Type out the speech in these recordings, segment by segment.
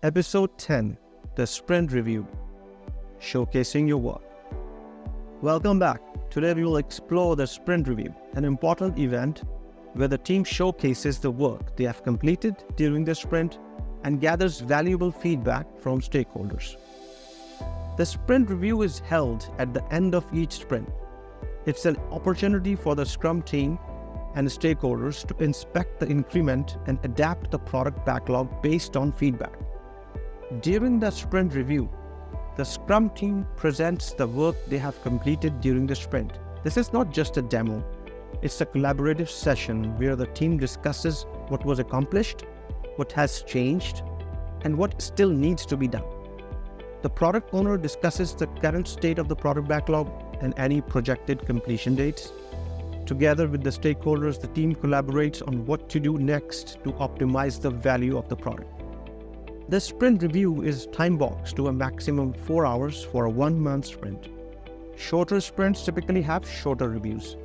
Episode 10, The Sprint Review, Showcasing Your Work. Welcome back. Today we will explore the Sprint Review, an important event where the team showcases the work they have completed during the sprint and gathers valuable feedback from stakeholders. The Sprint Review is held at the end of each sprint. It's an opportunity for the Scrum team and stakeholders to inspect the increment and adapt the product backlog based on feedback. During the sprint review, the Scrum team presents the work they have completed during the sprint. This is not just a demo, it's a collaborative session where the team discusses what was accomplished, what has changed, and what still needs to be done. The product owner discusses the current state of the product backlog and any projected completion dates. Together with the stakeholders, the team collaborates on what to do next to optimize the value of the product. The sprint review is time-boxed to a maximum 4 hours for a 1-month sprint. Shorter sprints typically have shorter reviews.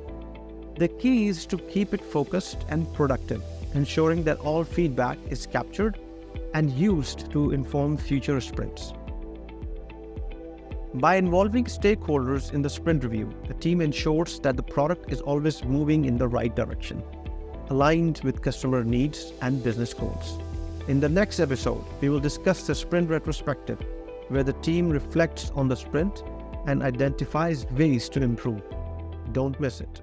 The key is to keep it focused and productive, ensuring that all feedback is captured and used to inform future sprints. By involving stakeholders in the sprint review, the team ensures that the product is always moving in the right direction, aligned with customer needs and business goals. In the next episode, we will discuss the sprint retrospective, where the team reflects on the sprint and identifies ways to improve. Don't miss it.